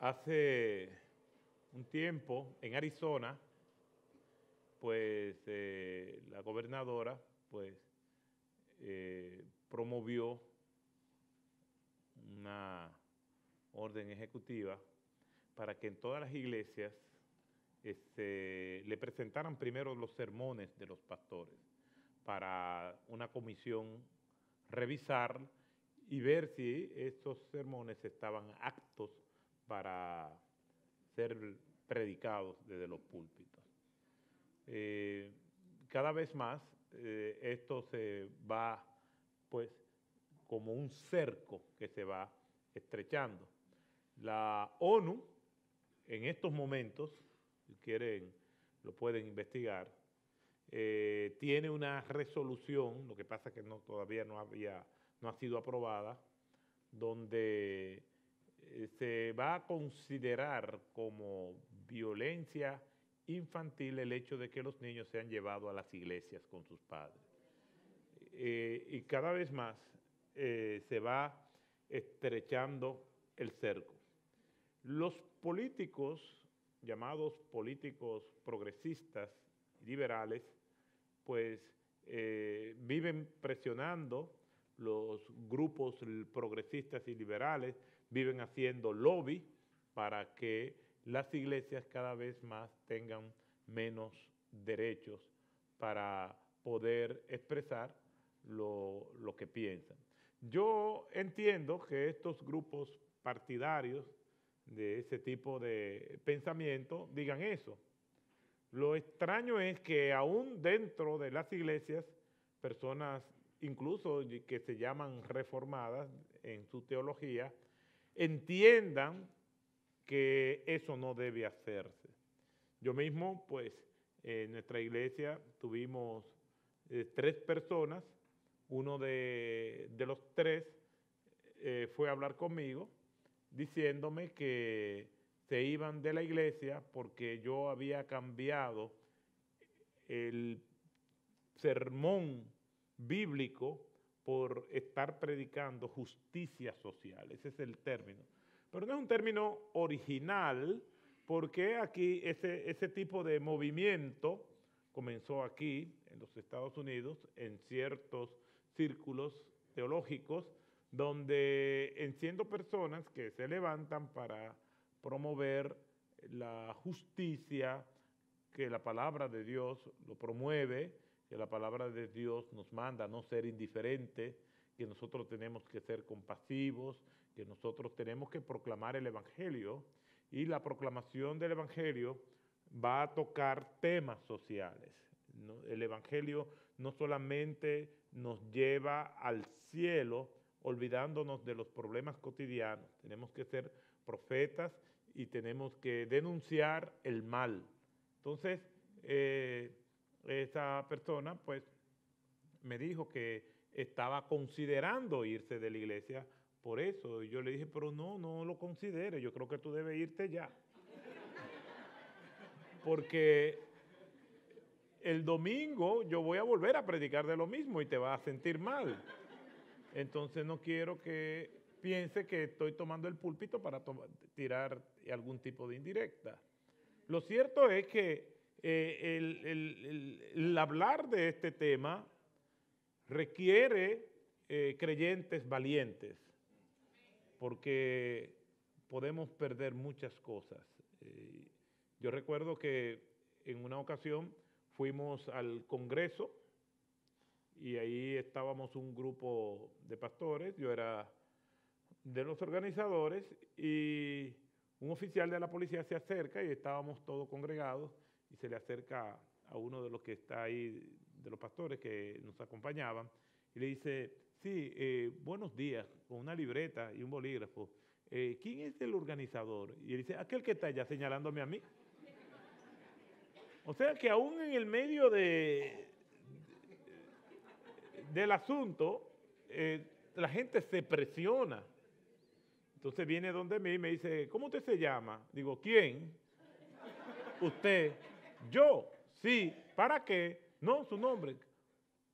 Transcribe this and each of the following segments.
Hace un tiempo en Arizona, pues la gobernadora pues promovió una orden ejecutiva para que en todas las iglesias le presentaran primero los sermones de los pastores para una comisión revisar y ver si estos sermones estaban aptos para ser predicados desde los púlpitos. Cada vez más esto se va pues como un cerco que se va estrechando. La ONU en estos momentos, si quieren lo pueden investigar, tiene una resolución, lo que pasa es que todavía no ha sido aprobada, donde se va a considerar como violencia infantil el hecho de que los niños sean llevados a las iglesias con sus padres. Y cada vez más se va estrechando el cerco. Los políticos, llamados políticos progresistas y liberales, pues viven presionando, los grupos progresistas y liberales viven haciendo lobby para que las iglesias cada vez más tengan menos derechos para poder expresar lo que piensan. Yo entiendo que estos grupos partidarios de ese tipo de pensamiento digan eso. Lo extraño es que aún dentro de las iglesias, personas incluso que se llaman reformadas en su teología, entiendan que eso no debe hacerse. Yo mismo, pues, en nuestra iglesia tuvimos 3 personas, uno de los 3 fue a hablar conmigo diciéndome que se iban de la iglesia porque yo había cambiado el sermón bíblico por estar predicando justicia social. Ese es el término. Pero no es un término original, porque aquí ese tipo de movimiento comenzó aquí, en los Estados Unidos, en ciertos círculos teológicos, donde enciendo personas que se levantan para promover la justicia, que la palabra de Dios lo promueve, que la palabra de Dios nos manda a no ser indiferentes, que nosotros tenemos que ser compasivos, que nosotros tenemos que proclamar el Evangelio, y la proclamación del Evangelio va a tocar temas sociales, ¿no? El Evangelio no solamente nos lleva al cielo, olvidándonos de los problemas cotidianos, tenemos que ser profetas y tenemos que denunciar el mal. Entonces, esa persona pues me dijo que estaba considerando irse de la iglesia por eso. Y yo le dije, pero no lo considere, yo creo que tú debes irte ya. Porque el domingo yo voy a volver a predicar de lo mismo y te vas a sentir mal. Entonces no quiero que piense que estoy tomando el púlpito para tirar algún tipo de indirecta. Lo cierto es que el hablar de este tema requiere creyentes valientes, porque podemos perder muchas cosas. Yo recuerdo que en una ocasión fuimos al Congreso y ahí estábamos un grupo de pastores, yo era de los organizadores, y un oficial de la policía se acerca y estábamos todos congregados y se le acerca a uno de los que está ahí, de los pastores que nos acompañaban, y le dice, sí, buenos días, con una libreta y un bolígrafo. ¿Quién es el organizador? Y él dice, aquel que está allá, señalándome a mí. O sea que aún en el medio del asunto, la gente se presiona. Entonces viene donde mí y me dice, ¿cómo usted se llama? Digo, ¿quién? Usted. Yo. Sí. ¿Para qué? No, su nombre.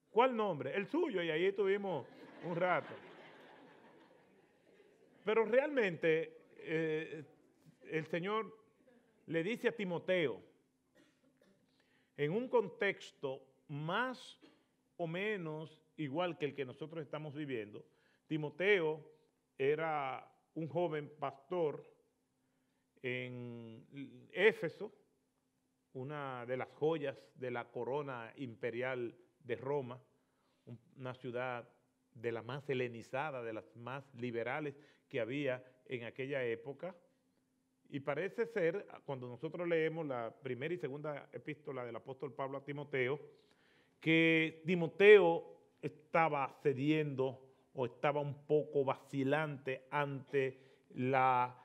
¿Cuál nombre? El suyo. Y ahí estuvimos un rato. Pero realmente el Señor le dice a Timoteo, en un contexto más o menos igual que el que nosotros estamos viviendo. Timoteo era un joven pastor en Éfeso, una de las joyas de la corona imperial de Roma, una ciudad de las más helenizada, de las más liberales que había en aquella época. Y parece ser, cuando nosotros leemos la primera y segunda epístola del apóstol Pablo a Timoteo, que Timoteo estaba cediendo o estaba un poco vacilante ante la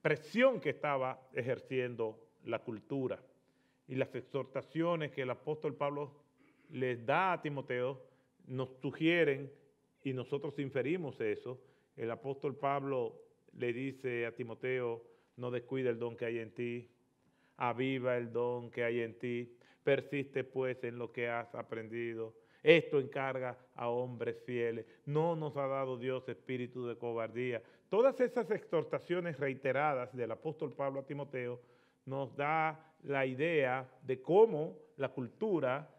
presión que estaba ejerciendo la cultura. Y las exhortaciones que el apóstol Pablo les da a Timoteo nos sugieren, y nosotros inferimos eso. El apóstol Pablo le dice a Timoteo: no descuide el don que hay en ti, aviva el don que hay en ti, persiste pues en lo que has aprendido. Esto encarga a hombres fieles. No nos ha dado Dios espíritu de cobardía. Todas esas exhortaciones reiteradas del apóstol Pablo a Timoteo nos da la idea de cómo la cultura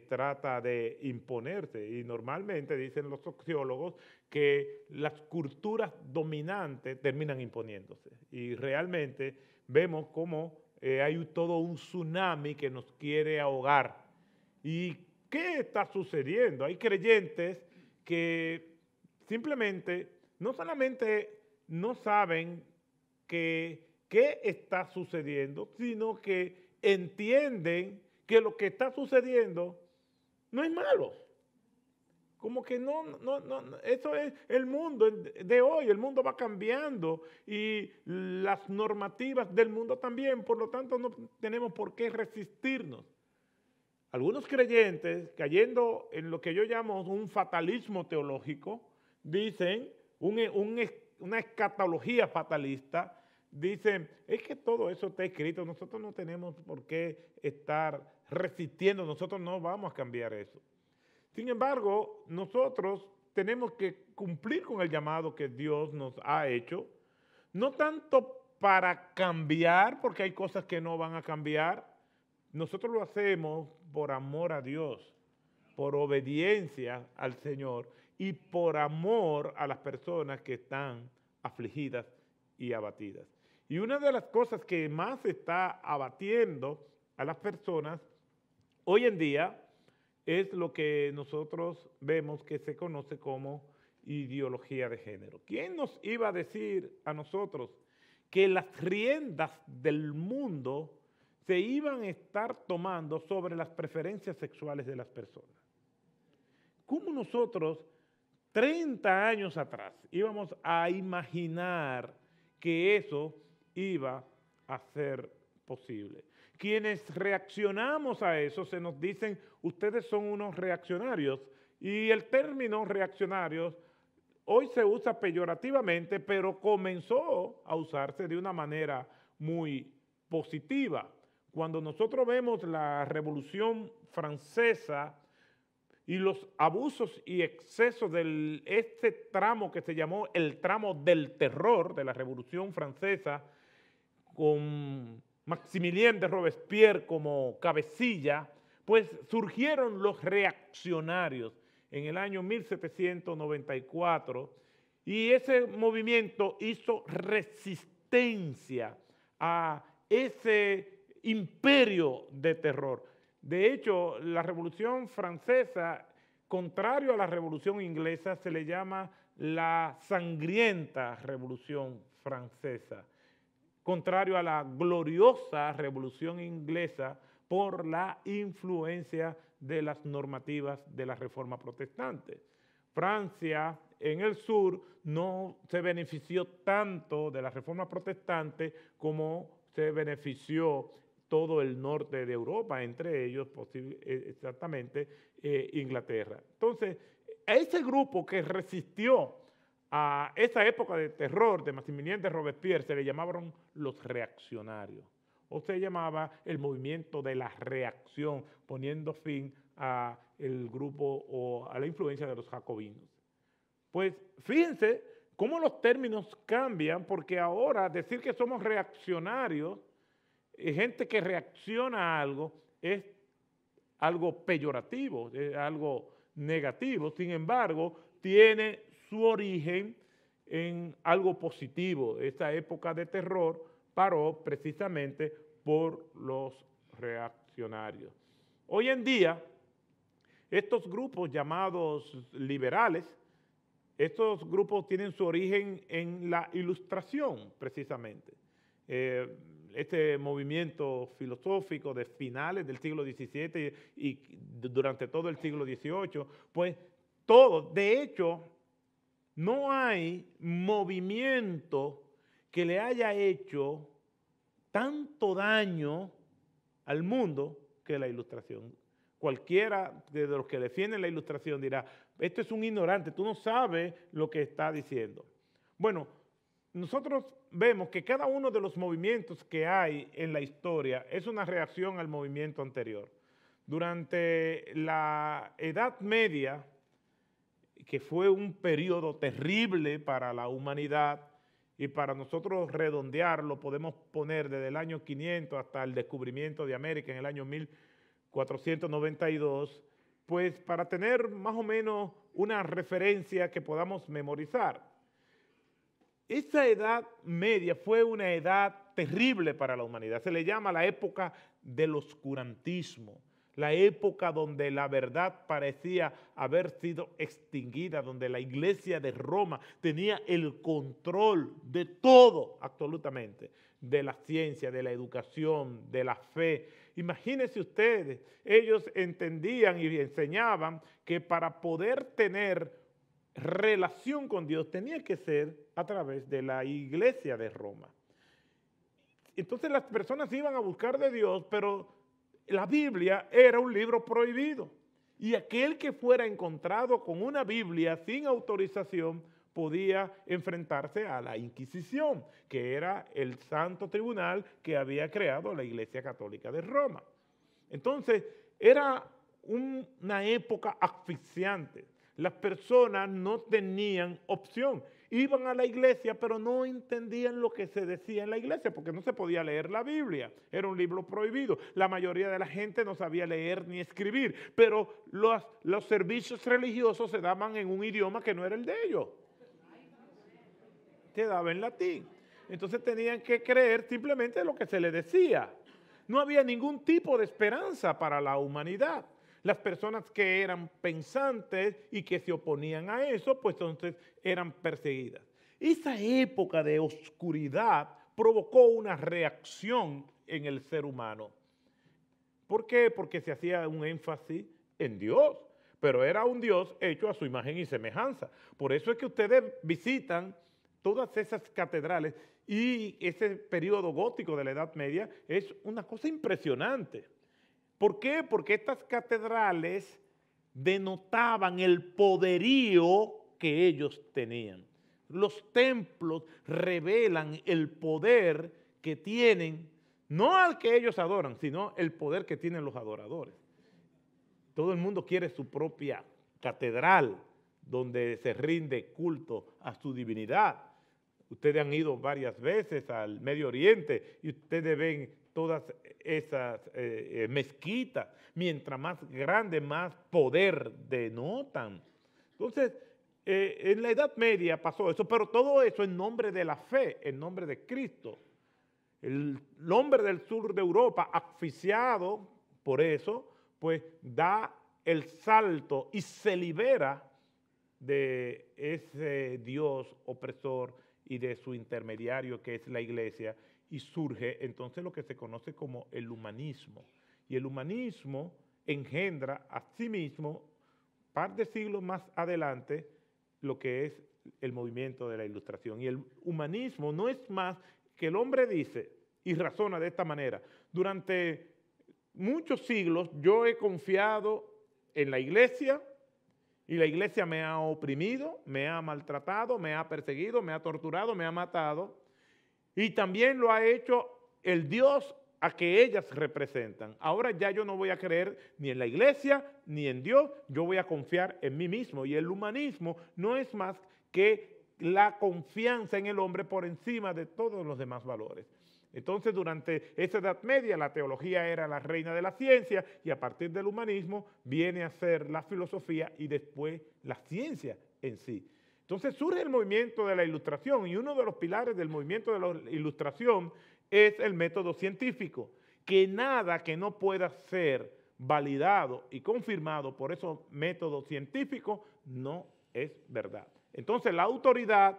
trata de imponerse. Y normalmente dicen los sociólogos que las culturas dominantes terminan imponiéndose. Y realmente vemos cómo hay todo un tsunami que nos quiere ahogar. ¿Y qué está sucediendo? Hay creyentes que simplemente no solamente no saben qué está sucediendo, sino que entienden que lo que está sucediendo no es malo. Como que no, eso es el mundo de hoy, el mundo va cambiando y las normativas del mundo también, por lo tanto no tenemos por qué resistirnos. Algunos creyentes, cayendo en lo que yo llamo un fatalismo teológico, dicen, una escatología fatalista, dicen, es que todo eso está escrito, nosotros no tenemos por qué estar resistiendo, nosotros no vamos a cambiar eso. Sin embargo, nosotros tenemos que cumplir con el llamado que Dios nos ha hecho, no tanto para cambiar, porque hay cosas que no van a cambiar. Nosotros lo hacemos por amor a Dios, por obediencia al Señor y por amor a las personas que están afligidas y abatidas. Y una de las cosas que más está abatiendo a las personas hoy en día es lo que nosotros vemos que se conoce como ideología de género. ¿Quién nos iba a decir a nosotros que las riendas del mundo se iban a estar tomando sobre las preferencias sexuales de las personas? ¿Cómo nosotros, 30 años atrás, íbamos a imaginar que eso iba a ser posible? Quienes reaccionamos a eso se nos dicen, ustedes son unos reaccionarios, y el término reaccionarios hoy se usa peyorativamente, pero comenzó a usarse de una manera muy positiva. Cuando nosotros vemos la Revolución Francesa y los abusos y excesos de este tramo que se llamó el tramo del terror de la Revolución Francesa, con Maximilien de Robespierre como cabecilla, pues surgieron los reaccionarios en el año 1794 y ese movimiento hizo resistencia a ese imperio de terror. De hecho, la Revolución Francesa, contrario a la Revolución Inglesa, se le llama la sangrienta Revolución Francesa, contrario a la gloriosa Revolución Inglesa por la influencia de las normativas de la Reforma Protestante. Francia, en el sur, no se benefició tanto de la Reforma Protestante como se benefició todo el norte de Europa, entre ellos exactamente Inglaterra. Entonces, a ese grupo que resistió a esa época de terror de Maximilien de Robespierre se le llamaban los reaccionarios, o se llamaba el movimiento de la reacción, poniendo fin al grupo o a la influencia de los jacobinos. Pues fíjense cómo los términos cambian, porque ahora decir que somos reaccionarios, gente que reacciona a algo, es algo peyorativo, es algo negativo. Sin embargo, tiene su origen en algo positivo. Esa época de terror paró precisamente por los reaccionarios. Hoy en día, estos grupos llamados liberales, estos grupos tienen su origen en la Ilustración, precisamente. Este movimiento filosófico de finales del siglo XVII y durante todo el siglo XVIII, pues todo, de hecho, no hay movimiento que le haya hecho tanto daño al mundo que la Ilustración. Cualquiera de los que defienden la Ilustración dirá, esto es un ignorante, tú no sabes lo que está diciendo. Bueno, nosotros vemos que cada uno de los movimientos que hay en la historia es una reacción al movimiento anterior. Durante la Edad Media, que fue un periodo terrible para la humanidad, y para nosotros redondearlo podemos poner desde el año 500 hasta el descubrimiento de América en el año 1492, pues para tener más o menos una referencia que podamos memorizar. Esa Edad Media fue una edad terrible para la humanidad. Se le llama la época del oscurantismo, la época donde la verdad parecía haber sido extinguida, donde la Iglesia de Roma tenía el control de todo, absolutamente, de la ciencia, de la educación, de la fe. Imagínense ustedes, ellos entendían y enseñaban que para poder tener relación con Dios tenía que ser a través de la Iglesia de Roma. Entonces las personas iban a buscar de Dios, pero la Biblia era un libro prohibido. Y aquel que fuera encontrado con una Biblia sin autorización podía enfrentarse a la Inquisición, que era el santo tribunal que había creado la Iglesia Católica de Roma. Entonces, era una época asfixiante. Las personas no tenían opción. Iban a la iglesia, pero no entendían lo que se decía en la iglesia, porque no se podía leer la Biblia. Era un libro prohibido. La mayoría de la gente no sabía leer ni escribir, pero los servicios religiosos se daban en un idioma que no era el de ellos. Se daba en latín. Entonces tenían que creer simplemente lo que se les decía. No había ningún tipo de esperanza para la humanidad. Las personas que eran pensantes y que se oponían a eso, pues entonces eran perseguidas. Esa época de oscuridad provocó una reacción en el ser humano. ¿Por qué? Porque se hacía un énfasis en Dios, pero era un Dios hecho a su imagen y semejanza. Por eso es que ustedes visitan todas esas catedrales y ese periodo gótico de la Edad Media es una cosa impresionante. ¿Por qué? Porque estas catedrales denotaban el poderío que ellos tenían. Los templos revelan el poder que tienen, no al que ellos adoran, sino el poder que tienen los adoradores. Todo el mundo quiere su propia catedral donde se rinde culto a su divinidad. Ustedes han ido varias veces al Medio Oriente y ustedes ven todas esas mezquitas, mientras más grande, más poder denotan. Entonces, en la Edad Media pasó eso, pero todo eso en nombre de la fe, en nombre de Cristo. El hombre del sur de Europa, asfixiado por eso, pues da el salto y se libera de ese Dios opresor y de su intermediario que es la Iglesia, y surge entonces lo que se conoce como el humanismo. Y el humanismo engendra a sí mismo, par de siglos más adelante, lo que es el movimiento de la Ilustración. Y el humanismo no es más que el hombre dice y razona de esta manera: durante muchos siglos yo he confiado en la Iglesia y la Iglesia me ha oprimido, me ha maltratado, me ha perseguido, me ha torturado, me ha matado. Y también lo ha hecho el Dios a que ellas representan. Ahora ya yo no voy a creer ni en la Iglesia ni en Dios, yo voy a confiar en mí mismo. Y el humanismo no es más que la confianza en el hombre por encima de todos los demás valores. Entonces, durante esa Edad Media, la teología era la reina de la ciencia y a partir del humanismo viene a ser la filosofía y después la ciencia en sí. Entonces surge el movimiento de la Ilustración y uno de los pilares del movimiento de la Ilustración es el método científico, que nada que no pueda ser validado y confirmado por esos métodos científicos no es verdad. Entonces la autoridad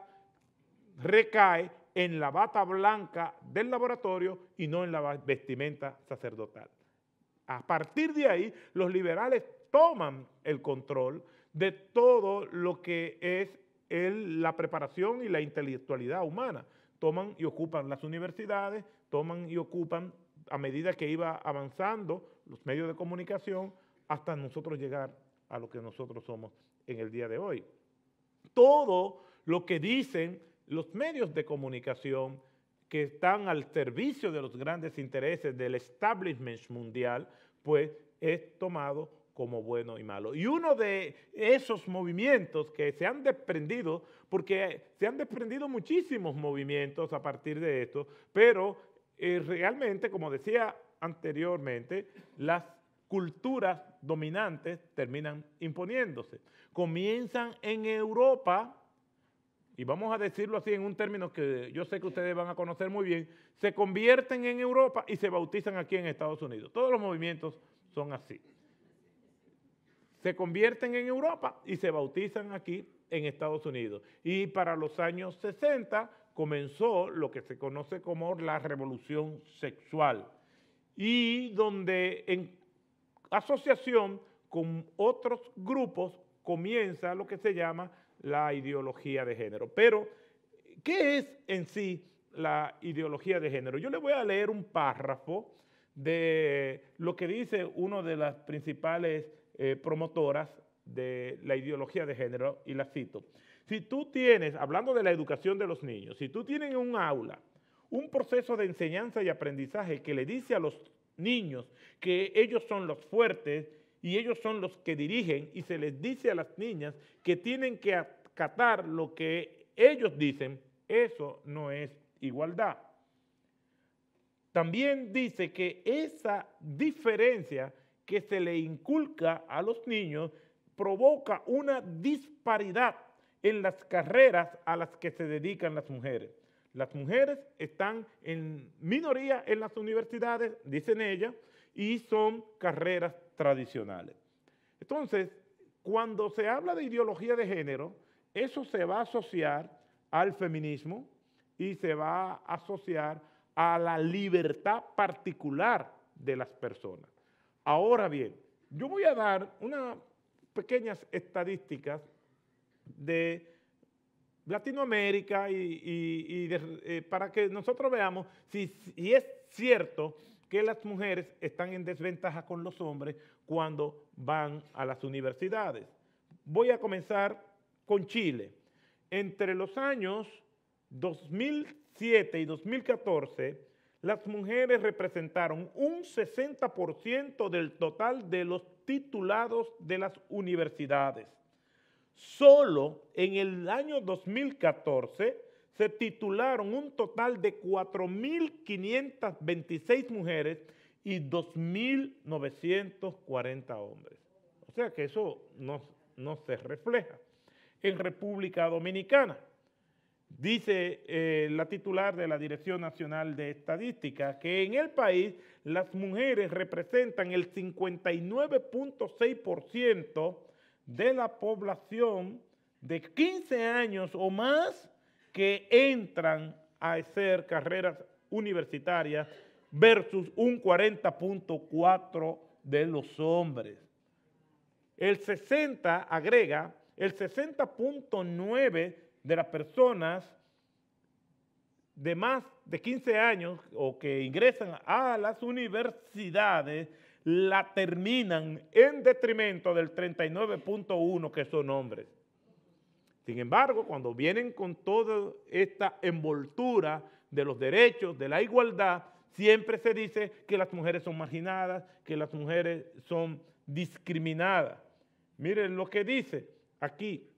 recae en la bata blanca del laboratorio y no en la vestimenta sacerdotal. A partir de ahí, los liberales toman el control de todo lo que es la preparación y la intelectualidad humana. Toman y ocupan las universidades, toman y ocupan a medida que iba avanzando los medios de comunicación hasta nosotros llegar a lo que nosotros somos en el día de hoy. Todo lo que dicen los medios de comunicación que están al servicio de los grandes intereses del establishment mundial, pues es tomado como bueno y malo. Y uno de esos movimientos que se han desprendido, porque se han desprendido muchísimos movimientos a partir de esto, pero realmente, como decía anteriormente, las culturas dominantes terminan imponiéndose. Comienzan en Europa, y vamos a decirlo así en un término que yo sé que ustedes van a conocer muy bien, se convierten en Europa y se bautizan aquí en Estados Unidos. Todos los movimientos son así. Se convierten en Europa y se bautizan aquí en Estados Unidos. Y para los años 60 comenzó lo que se conoce como la revolución sexual, y donde en asociación con otros grupos comienza lo que se llama la ideología de género. Pero, ¿qué es en sí la ideología de género? Yo le voy a leer un párrafo de lo que dice una de las principales promotoras de la ideología de género, y la cito. Si tú tienes, hablando de la educación de los niños, si tú tienes en un aula un proceso de enseñanza y aprendizaje que le dice a los niños que ellos son los fuertes y ellos son los que dirigen, y se les dice a las niñas que tienen que acatar lo que ellos dicen, eso no es igualdad. También dice que esa diferencia que se le inculca a los niños provoca una disparidad en las carreras a las que se dedican las mujeres. Las mujeres están en minoría en las universidades, dicen ellas, y son carreras tradicionales. Entonces, cuando se habla de ideología de género, eso se va a asociar al feminismo y se va a asociar a la libertad particular de las personas. Ahora bien, yo voy a dar unas pequeñas estadísticas de Latinoamérica para que nosotros veamos si es cierto que las mujeres están en desventaja con los hombres cuando van a las universidades. Voy a comenzar con Chile. Entre los años 2007 y 2014, las mujeres representaron un 60% del total de los titulados de las universidades. Solo en el año 2014 se titularon un total de 4.526 mujeres y 2.940 hombres. O sea que eso no se refleja. En República Dominicana, dice la titular de la Dirección Nacional de Estadística, que en el país las mujeres representan el 59.6% de la población de 15 años o más que entran a hacer carreras universitarias versus un 40.4% de los hombres. El 60.9% de las personas de más de 15 años o que ingresan a las universidades la terminan en detrimento del 39.1% que son hombres. Sin embargo, cuando vienen con toda esta envoltura de los derechos, de la igualdad, siempre se dice que las mujeres son marginadas, que las mujeres son discriminadas. Miren lo que dice aquí,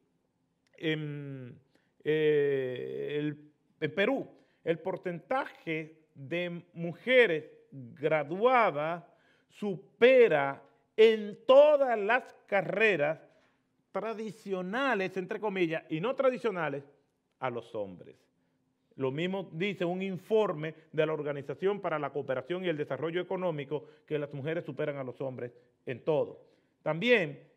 en Perú, el porcentaje de mujeres graduadas supera en todas las carreras tradicionales, entre comillas, y no tradicionales, a los hombres. Lo mismo dice un informe de la Organización para la Cooperación y el Desarrollo Económico, que las mujeres superan a los hombres en todo. También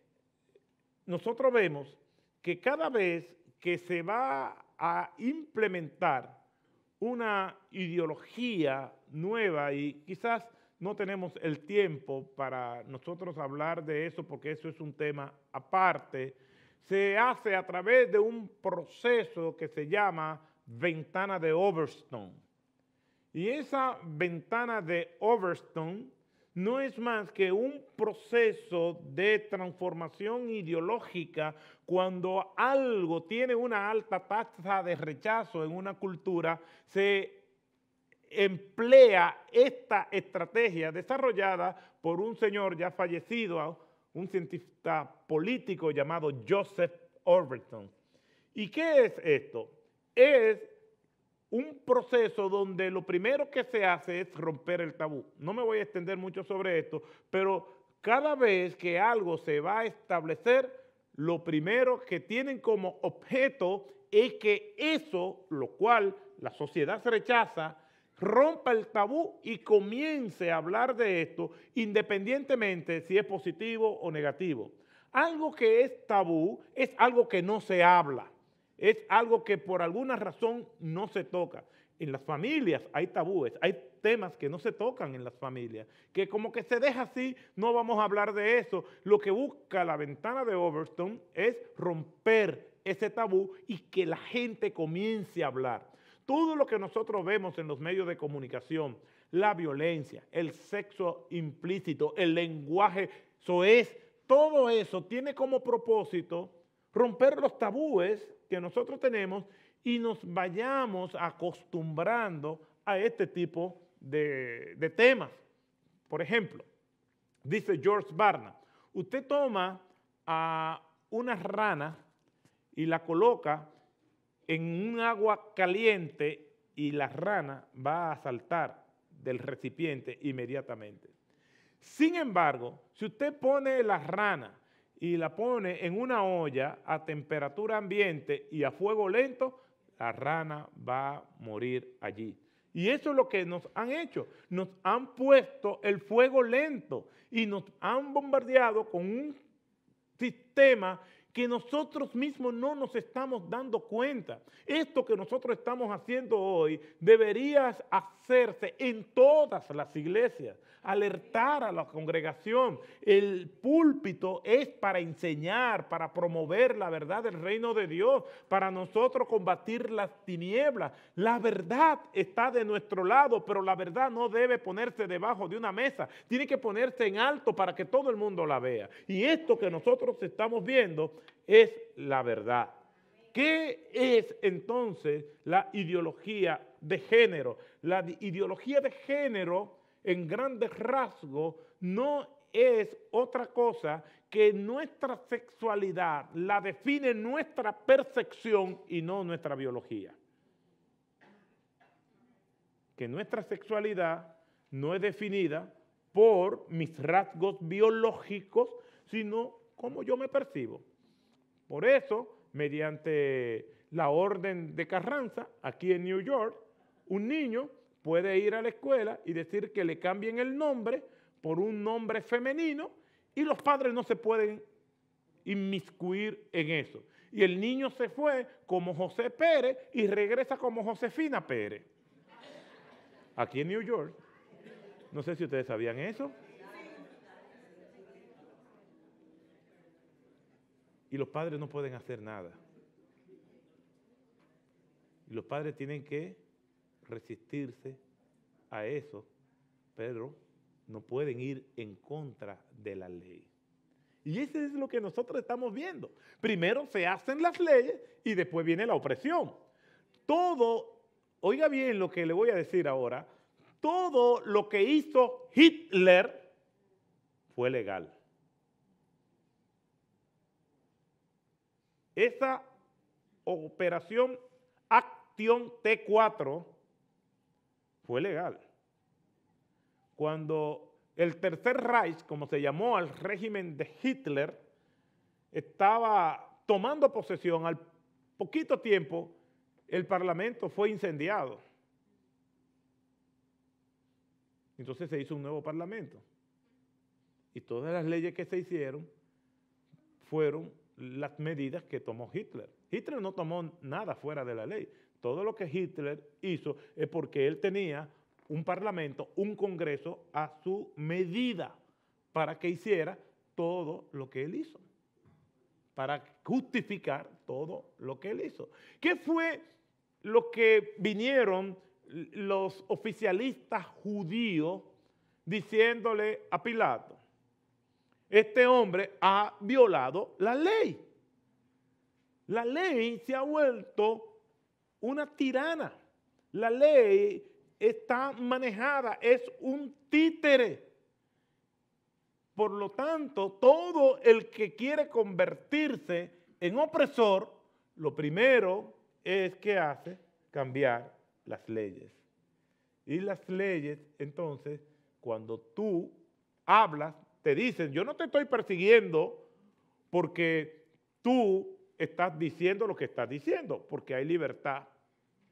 nosotros vemos que cada vez que se va a implementar una ideología nueva, y quizás no tenemos el tiempo para nosotros hablar de eso porque eso es un tema aparte, se hace a través de un proceso que se llama ventana de Overton. Y esa ventana de Overton no es más que un proceso de transformación ideológica cuando algo tiene una alta tasa de rechazo en una cultura, se emplea esta estrategia desarrollada por un señor ya fallecido, un cientista político llamado Joseph Overton. ¿Y qué es esto? Es un proceso donde lo primero que se hace es romper el tabú. No me voy a extender mucho sobre esto, pero cada vez que algo se va a establecer, lo primero que tienen como objeto es que eso, lo cual la sociedad rechaza, rompa el tabú y comience a hablar de esto independientemente si es positivo o negativo. Algo que es tabú es algo que no se habla. Es algo que por alguna razón no se toca. En las familias hay tabúes, hay temas que no se tocan en las familias, que como que se deja así, no vamos a hablar de eso. Lo que busca la ventana de Overton es romper ese tabú y que la gente comience a hablar. Todo lo que nosotros vemos en los medios de comunicación, la violencia, el sexo implícito, el lenguaje soez, todo eso tiene como propósito romper los tabúes que nosotros tenemos y nos vayamos acostumbrando a este tipo de temas. Por ejemplo, dice George Barna, usted toma a una rana y la coloca en un agua caliente y la rana va a saltar del recipiente inmediatamente. Sin embargo, si usted pone la rana y la pone en una olla a temperatura ambiente y a fuego lento, la rana va a morir allí. Y eso es lo que nos han hecho. Nos han puesto el fuego lento y nos han bombardeado con un sistema que nosotros mismos no nos estamos dando cuenta. Esto que nosotros estamos haciendo hoy debería hacerse en todas las iglesias, alertar a la congregación. El púlpito es para enseñar, para promover la verdad del reino de Dios, para nosotros combatir las tinieblas. La verdad está de nuestro lado, pero la verdad no debe ponerse debajo de una mesa, tiene que ponerse en alto para que todo el mundo la vea. Y esto que nosotros estamos viendo es la verdad. ¿Qué es entonces la ideología de género? La ideología de género, en grandes rasgos, no es otra cosa que nuestra sexualidad la define nuestra percepción y no nuestra biología. Que nuestra sexualidad no es definida por mis rasgos biológicos, sino cómo yo me percibo. Por eso, mediante la orden de Carranza, aquí en New York, un niño puede ir a la escuela y decir que le cambien el nombre por un nombre femenino y los padres no se pueden inmiscuir en eso. Y el niño se fue como José Pérez y regresa como Josefina Pérez. Aquí en New York. No sé si ustedes sabían eso. Y los padres no pueden hacer nada. Y los padres tienen que resistirse a eso, pero no pueden ir en contra de la ley. Y eso es lo que nosotros estamos viendo. Primero se hacen las leyes y después viene la opresión. Todo, oiga bien lo que le voy a decir ahora, todo lo que hizo Hitler fue legal. Esa Operación Acción T4 fue legal. Cuando el Tercer Reich, como se llamó al régimen de Hitler, estaba tomando posesión, al poquito tiempo el Parlamento fue incendiado. Entonces se hizo un nuevo Parlamento. Y todas las leyes que se hicieron fueron las medidas que tomó Hitler. Hitler no tomó nada fuera de la ley. Todo lo que Hitler hizo es porque él tenía un parlamento, un congreso a su medida para que hiciera todo lo que él hizo, para justificar todo lo que él hizo. ¿Qué fue lo que vinieron los oficialistas judíos diciéndole a Pilato? Este hombre ha violado la ley. La ley se ha vuelto una tirana. La ley está manejada, es un títere. Por lo tanto, todo el que quiere convertirse en opresor, lo primero es que hace cambiar las leyes. Y las leyes, entonces, cuando tú hablas, te dicen, yo no te estoy persiguiendo porque tú estás diciendo lo que estás diciendo, porque hay libertad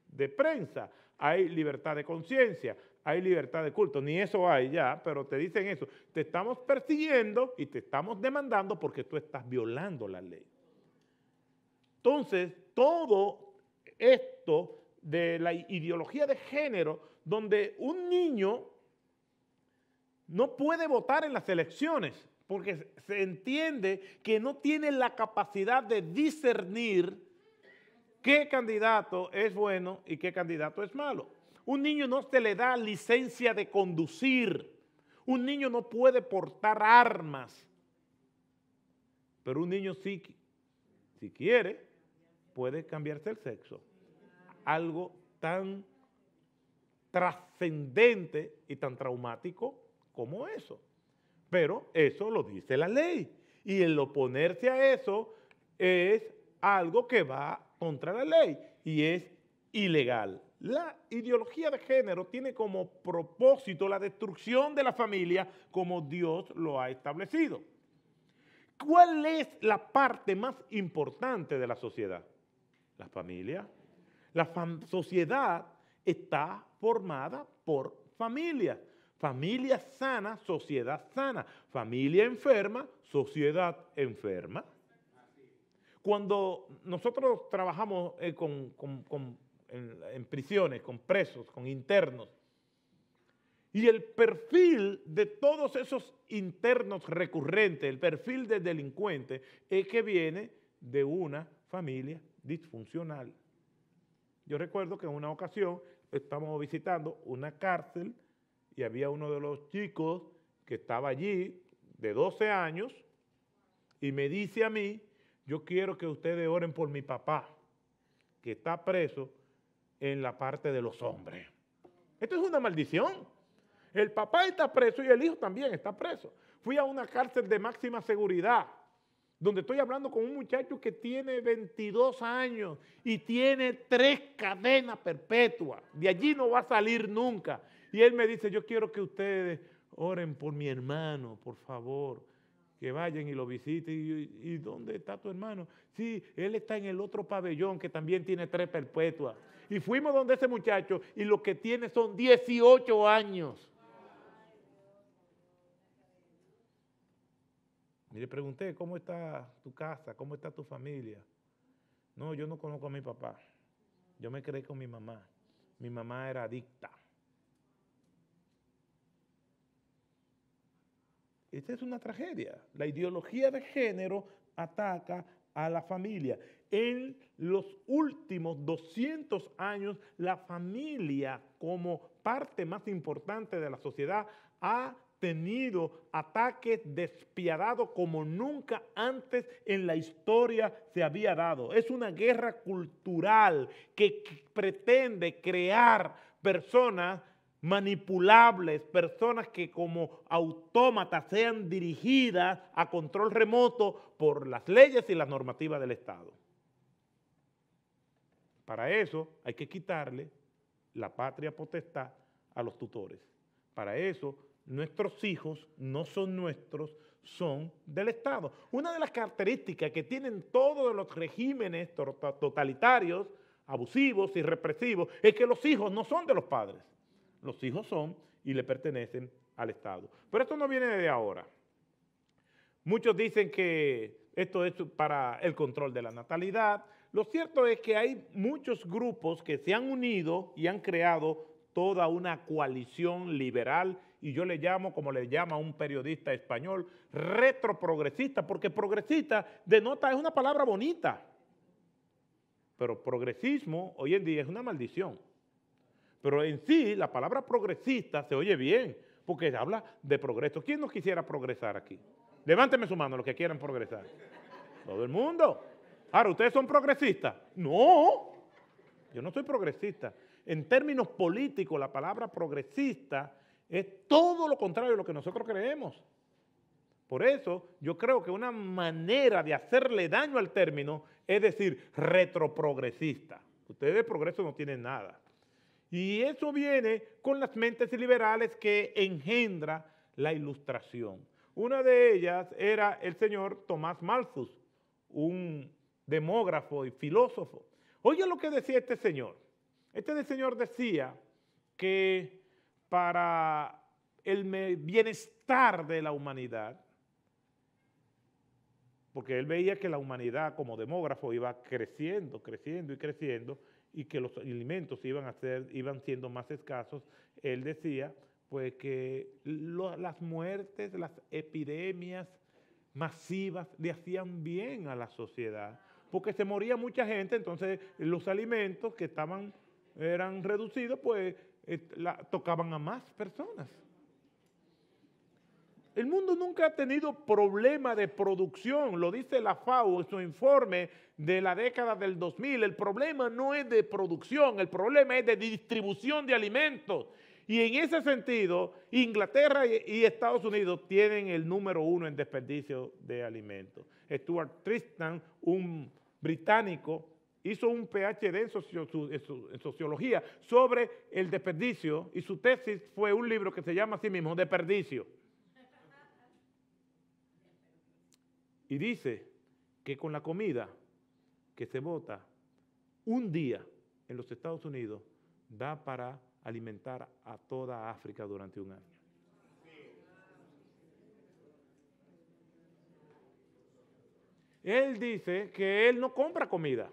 de prensa, hay libertad de conciencia, hay libertad de culto, ni eso hay ya, pero te dicen eso, te estamos persiguiendo y te estamos demandando porque tú estás violando la ley. Entonces, todo esto de la ideología de género, donde un niño no puede votar en las elecciones porque se entiende que no tiene la capacidad de discernir qué candidato es bueno y qué candidato es malo. Un niño no se le da licencia de conducir. Un niño no puede portar armas. Pero un niño sí, si quiere, puede cambiarse el sexo. Algo tan trascendente y tan traumático como eso. Pero eso lo dice la ley. Y el oponerse a eso es algo que va contra la ley y es ilegal. La ideología de género tiene como propósito la destrucción de la familia como Dios lo ha establecido. ¿Cuál es la parte más importante de la sociedad? La familia. La sociedad está formada por familias. Familia sana, sociedad sana. Familia enferma, sociedad enferma. Cuando nosotros trabajamos en prisiones, con presos, con internos, y el perfil de todos esos internos recurrentes, el perfil del delincuente, es que viene de una familia disfuncional. Yo recuerdo que en una ocasión estábamos visitando una cárcel y había uno de los chicos que estaba allí, de 12 años, y me dice a mí, yo quiero que ustedes oren por mi papá, que está preso en la parte de los hombres. Esto es una maldición. El papá está preso y el hijo también está preso. Fui a una cárcel de máxima seguridad, donde estoy hablando con un muchacho que tiene 22 años y tiene 3 cadenas perpetuas. De allí no va a salir nunca. Y él me dice, yo quiero que ustedes oren por mi hermano, por favor, que vayan y lo visiten. ¿Y dónde está tu hermano? Sí, él está en el otro pabellón que también tiene 3 perpetuas. Y fuimos donde ese muchacho y lo que tiene son 18 años. Y le pregunté, ¿cómo está tu casa? ¿Cómo está tu familia? No, yo no conozco a mi papá. Yo me crié con mi mamá. Mi mamá era adicta. Esta es una tragedia. La ideología de género ataca a la familia. En los últimos 200 años, la familia como parte más importante de la sociedad ha tenido ataques despiadados como nunca antes en la historia se había dado. Es una guerra cultural que pretende crear personas manipulables, personas que como autómatas sean dirigidas a control remoto por las leyes y las normativas del Estado. Para eso hay que quitarle la patria potestad a los tutores. Para eso nuestros hijos no son nuestros, son del Estado. Una de las características que tienen todos los regímenes totalitarios, abusivos y represivos, es que los hijos no son de los padres. Los hijos son y le pertenecen al Estado. Pero esto no viene de ahora. Muchos dicen que esto es para el control de la natalidad. Lo cierto es que hay muchos grupos que se han unido y han creado toda una coalición liberal, y yo le llamo, como le llama un periodista español, retroprogresista, porque progresista denota, es una palabra bonita, pero progresismo hoy en día es una maldición. Pero en sí, la palabra progresista se oye bien, porque habla de progreso. ¿Quién no quisiera progresar aquí? Levánteme su mano los que quieran progresar. Todo el mundo. Ahora, ¿ustedes son progresistas? No, yo no soy progresista. En términos políticos, la palabra progresista es todo lo contrario de lo que nosotros creemos. Por eso, yo creo que una manera de hacerle daño al término es decir retroprogresista. Ustedes de progreso no tienen nada. Y eso viene con las mentes liberales que engendra la Ilustración. Una de ellas era el señor Tomás Malthus, un demógrafo y filósofo. Oye lo que decía este señor. Este señor decía que para el bienestar de la humanidad, porque él veía que la humanidad como demógrafo iba creciendo, creciendo y creciendo, y que los alimentos iban siendo más escasos, él decía pues que las muertes, las epidemias masivas le hacían bien a la sociedad, porque se moría mucha gente, entonces los alimentos que eran reducidos, pues tocaban a más personas. El mundo nunca ha tenido problema de producción, lo dice la FAO en su informe de la década del 2000. El problema no es de producción, el problema es de distribución de alimentos. Y en ese sentido, Inglaterra y Estados Unidos tienen el número 1 en desperdicio de alimentos. Stuart Tristan, un británico, hizo un PhD en sociología sobre el desperdicio y su tesis fue un libro que se llama así mismo, Desperdicio. Y dice que con la comida que se bota un día en los Estados Unidos da para alimentar a toda África durante un año. Él dice que él no compra comida.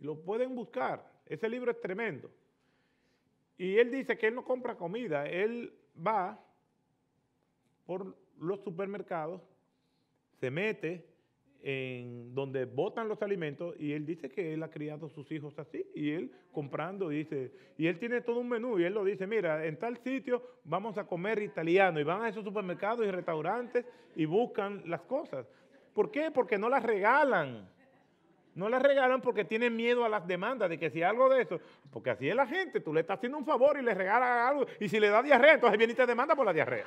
Lo pueden buscar. Ese libro es tremendo. Y él dice que él no compra comida. Él va por los supermercados, se mete en donde botan los alimentos y él dice que él ha criado a sus hijos así y él comprando dice, y él tiene todo un menú y él lo dice, mira, en tal sitio vamos a comer italiano y van a esos supermercados y restaurantes y buscan las cosas. ¿Por qué? Porque no las regalan. No las regalan porque tienen miedo a las demandas de que si algo de eso, porque así es la gente, tú le estás haciendo un favor y le regalas algo y si le da diarrea, entonces viene y te demanda por la diarrea.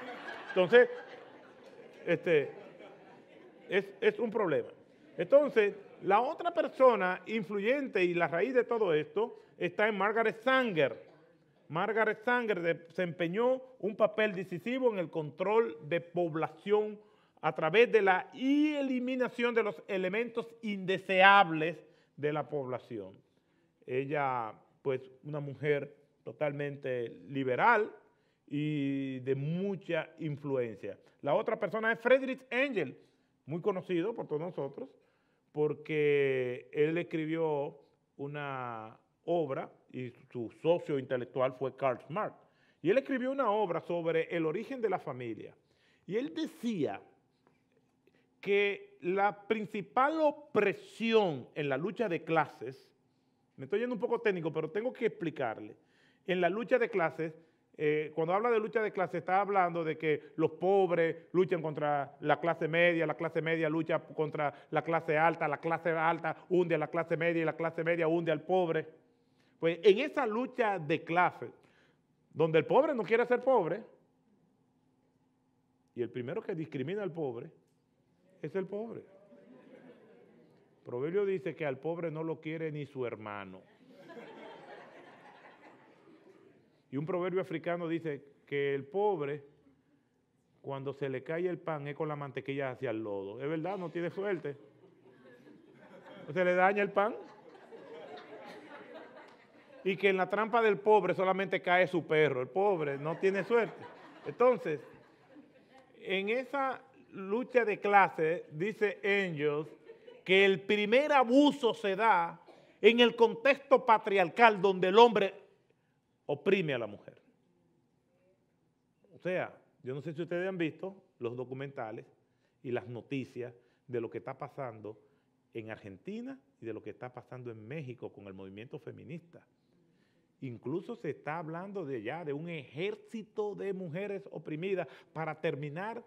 Entonces, es un problema. Entonces, la otra persona influyente y la raíz de todo esto está en Margaret Sanger. Margaret Sanger desempeñó un papel decisivo en el control de población a través de la eliminación de los elementos indeseables de la población. Ella, pues, una mujer totalmente liberal y de mucha influencia. La otra persona es Friedrich Engels, muy conocido por todos nosotros, porque él escribió una obra y su socio intelectual fue Karl Marx. Y él escribió una obra sobre el origen de la familia. Y él decía que la principal opresión en la lucha de clases, me estoy yendo un poco técnico, pero tengo que explicarle, en la lucha de clases, cuando habla de lucha de clases, está hablando de que los pobres luchan contra la clase media lucha contra la clase alta hunde a la clase media y la clase media hunde al pobre. Pues en esa lucha de clases, donde el pobre no quiere ser pobre, y el primero que discrimina al pobre es el pobre. Proverbio dice que al pobre no lo quiere ni su hermano. Y un proverbio africano dice que el pobre, cuando se le cae el pan, es con la mantequilla hacia el lodo. Es verdad, no tiene suerte. Se le daña el pan. Y que en la trampa del pobre solamente cae su perro. El pobre no tiene suerte. Entonces, en esa lucha de clase, dice Engels, que el primer abuso se da en el contexto patriarcal donde el hombre oprime a la mujer. O sea, yo no sé si ustedes han visto los documentales y las noticias de lo que está pasando en Argentina y de lo que está pasando en México con el movimiento feminista. Incluso se está hablando de un ejército de mujeres oprimidas para terminar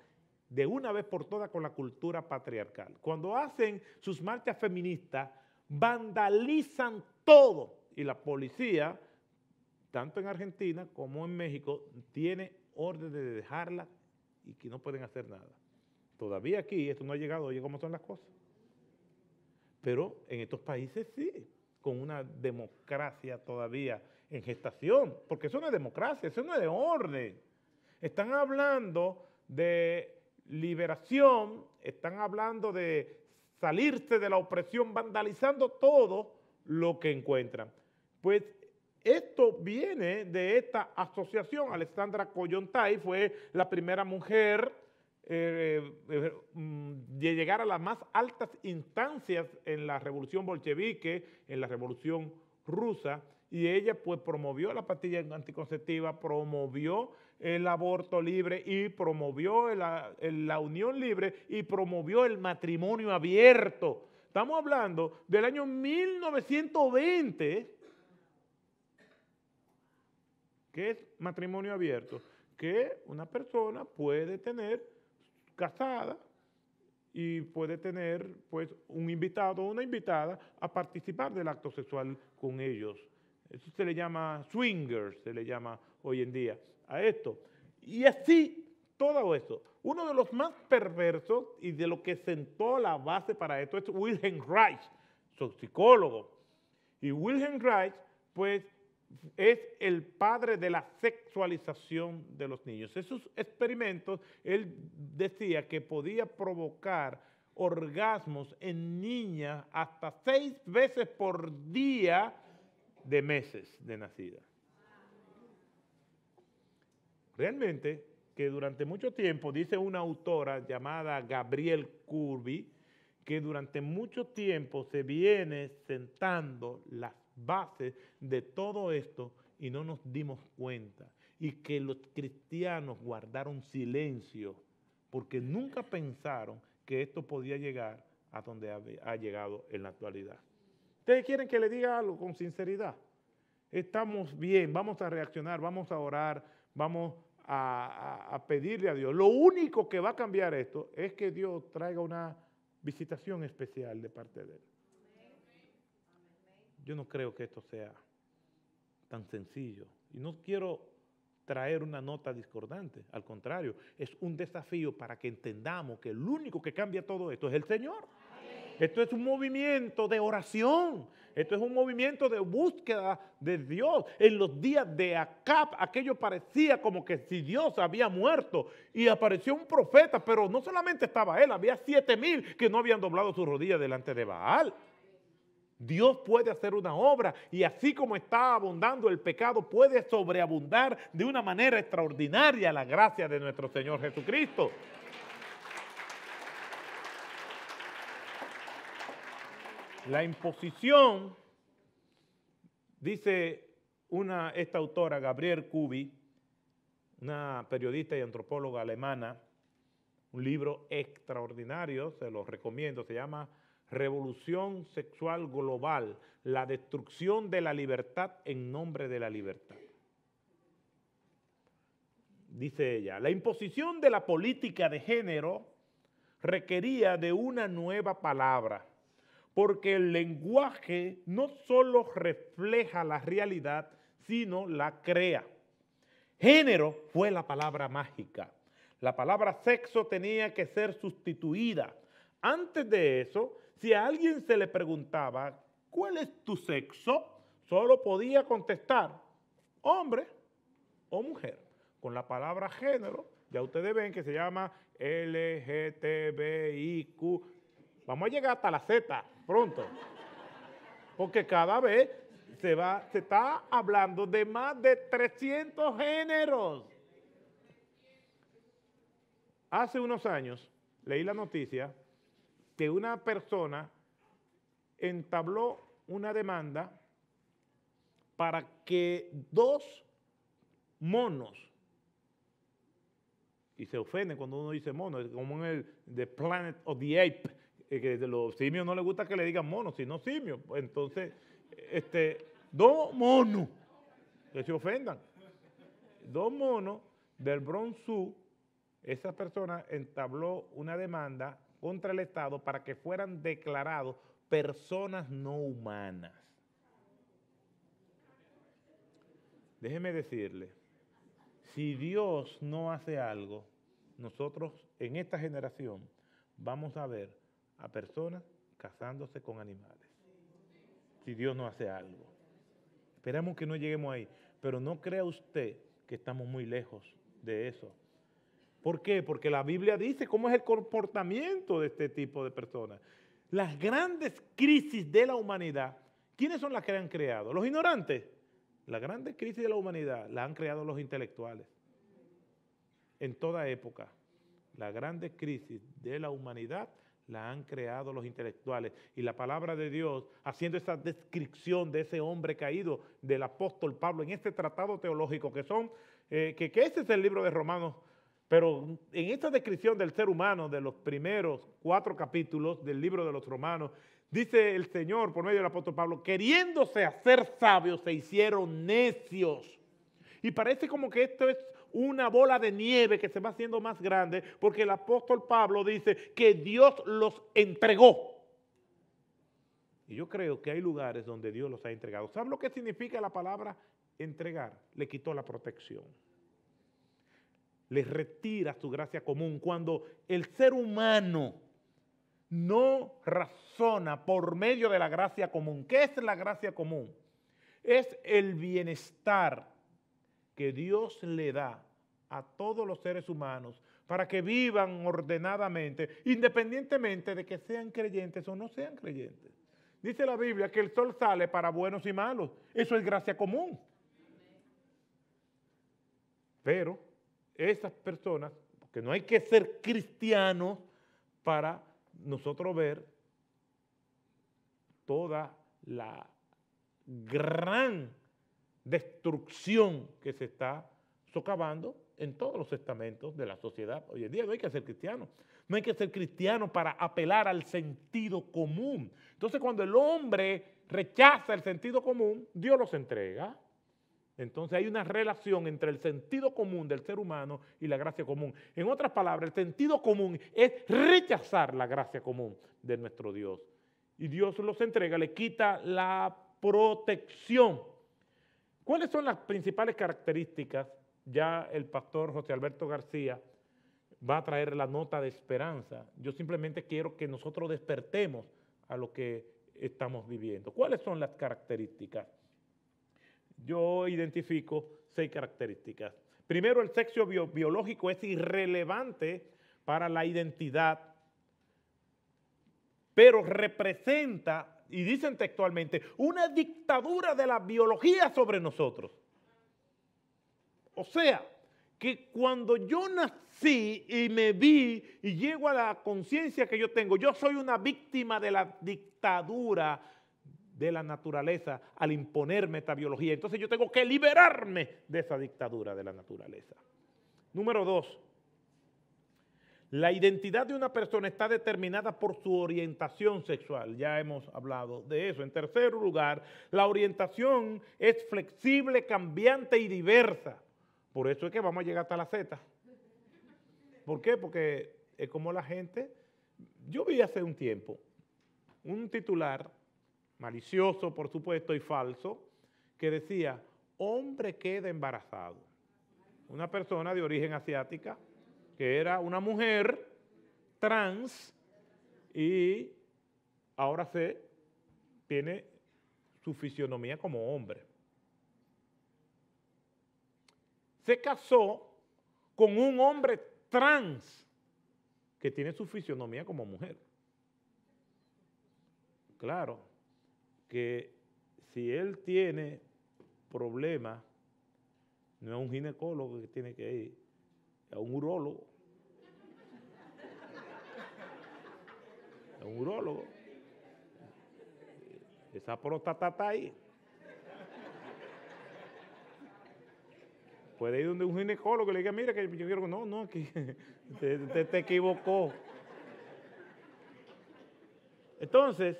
de una vez por todas con la cultura patriarcal. Cuando hacen sus marchas feministas, vandalizan todo y la policía, tanto en Argentina como en México, tiene orden de dejarla y que no pueden hacer nada. Todavía aquí esto no ha llegado, oye cómo son las cosas. Pero en estos países sí, con una democracia todavía en gestación, porque eso no es democracia, eso no es de orden. Están hablando de liberación, están hablando de salirse de la opresión, vandalizando todo lo que encuentran. Pues esto viene de esta asociación. Alexandra Kollontai fue la primera mujer de llegar a las más altas instancias en la revolución bolchevique, en la revolución rusa, y ella pues promovió la pastilla anticonceptiva, promovió el aborto libre y promovió la unión libre y promovió el matrimonio abierto. Estamos hablando del año 1920, ¿qué es matrimonio abierto? Que una persona puede tener casada y puede tener pues un invitado o una invitada a participar del acto sexual con ellos. Eso se le llama swingers, se le llama hoy en día a esto. Y así, todo esto. Uno de los más perversos y de lo que sentó la base para esto es Wilhelm Reich, su psicólogo. Y Wilhelm Reich, pues, es el padre de la sexualización de los niños. Esos experimentos, él decía que podía provocar orgasmos en niñas hasta 6 veces por día de meses de nacida. Realmente que durante mucho tiempo, dice una autora llamada Gabrielle Kubi, que durante mucho tiempo se viene sentando las bases de todo esto y no nos dimos cuenta, y que los cristianos guardaron silencio porque nunca pensaron que esto podía llegar a donde ha llegado en la actualidad. ¿Ustedes quieren que le diga algo con sinceridad? Estamos bien, vamos a reaccionar, vamos a orar, vamos a pedirle a Dios. Lo único que va a cambiar esto es que Dios traiga una visitación especial de parte de Él. Yo no creo que esto sea tan sencillo. Y no quiero traer una nota discordante. Al contrario, es un desafío para que entendamos que el único que cambia todo esto es el Señor. Esto es un movimiento de oración. Esto es un movimiento de búsqueda de Dios. En los días de Acab, aquello parecía como que si Dios había muerto. Y apareció un profeta, pero no solamente estaba él, había 7,000 que no habían doblado sus rodillas delante de Baal. Dios puede hacer una obra y así como está abundando el pecado, puede sobreabundar de una manera extraordinaria la gracia de nuestro Señor Jesucristo. La imposición, dice esta autora, Gabrielle Kubi, una periodista y antropóloga alemana, un libro extraordinario, se lo recomiendo, se llama Revolución Sexual Global, la destrucción de la libertad en nombre de la libertad. Dice ella, la imposición de la política de género requería de una nueva palabra, porque el lenguaje no solo refleja la realidad, sino la crea. Género fue la palabra mágica. La palabra sexo tenía que ser sustituida. Antes de eso, Si a alguien se le preguntaba, ¿cuál es tu sexo?, solo podía contestar, hombre o mujer. Con la palabra género, ya ustedes ven que se llama LGTBIQ. Vamos a llegar hasta la Z pronto, porque cada vez se está hablando de más de 300 géneros. Hace unos años leí la noticia que una persona entabló una demanda para que 2 monos, y se ofenden cuando uno dice mono, como en el The Planet of the Ape, que de los simios no les gusta que le digan mono, sino simios. Entonces, 2 monos, que se ofendan. 2 monos del Bronx Zoo, esa persona entabló una demanda contra el Estado para que fueran declarados personas no humanas. Déjeme decirle, si Dios no hace algo, nosotros en esta generación vamos a ver a personas casándose con animales. Si Dios no hace algo. Esperamos que no lleguemos ahí, pero no crea usted que estamos muy lejos de eso. ¿Por qué? Porque la Biblia dice cómo es el comportamiento de este tipo de personas. Las grandes crisis de la humanidad, ¿quiénes son las que han creado? ¿Los ignorantes? La grande crisis de la humanidad la han creado los intelectuales. En toda época, la grande crisis de la humanidad la han creado los intelectuales. Y la palabra de Dios, haciendo esa descripción de ese hombre caído del apóstol Pablo en este tratado teológico que ese es el libro de Romanos, pero en esta descripción del ser humano, de los primeros 4 capítulos del libro de los Romanos, dice el Señor, por medio del apóstol Pablo, queriéndose hacer sabios, se hicieron necios. Y parece como que esto es una bola de nieve que se va haciendo más grande, porque el apóstol Pablo dice que Dios los entregó. Y yo creo que hay lugares donde Dios los ha entregado. ¿Sabe lo que significa la palabra entregar? Le quitó la protección. Le retira su gracia común. Cuando el ser humano no razona por medio de la gracia común. ¿Qué es la gracia común? Es el bienestar que Dios le da a todos los seres humanos para que vivan ordenadamente, independientemente de que sean creyentes o no sean creyentes. Dice la Biblia que el sol sale para buenos y malos. Eso es gracia común. Pero esas personas, porque no hay que ser cristianos para nosotros ver toda la gran destrucción que se está socavando en todos los estamentos de la sociedad. Hoy en día no hay que ser cristiano. No hay que ser cristiano para apelar al sentido común. Entonces, cuando el hombre rechaza el sentido común, Dios los entrega. Entonces hay una relación entre el sentido común del ser humano y la gracia común. En otras palabras, el sentido común es rechazar la gracia común de nuestro Dios. Y Dios los entrega, le quita la protección. ¿Cuáles son las principales características? Ya el pastor José Alberto García va a traer la nota de esperanza. Yo simplemente quiero que nosotros despertemos a lo que estamos viviendo. ¿Cuáles son las características? Yo identifico 6 características. Primero, el sexo biológico es irrelevante para la identidad, pero representa, y dicen textualmente, una dictadura de la biología sobre nosotros. O sea, que cuando yo nací y me vi y llego a la conciencia que yo tengo, yo soy una víctima de la dictadura de la naturaleza al imponerme esta biología. Entonces yo tengo que liberarme de esa dictadura de la naturaleza. Número 2. La identidad de una persona está determinada por su orientación sexual. Ya hemos hablado de eso. En tercer lugar, la orientación es flexible, cambiante y diversa. Por eso es que vamos a llegar hasta la Z. ¿Por qué? Porque es como la gente... Yo vi hace un tiempo un titular malicioso, por supuesto, y falso, que decía, hombre queda embarazado. Una persona de origen asiática, que era una mujer trans, y ahora tiene su fisionomía como hombre. Se casó con un hombre trans que tiene su fisionomía como mujer. Claro, que si él tiene problemas, no es un ginecólogo que tiene que ir, es un urólogo. Es un urólogo. Esa próstata está ahí. Puede ir donde un ginecólogo y le diga, mira, que yo quiero, no, que te equivocó. Entonces,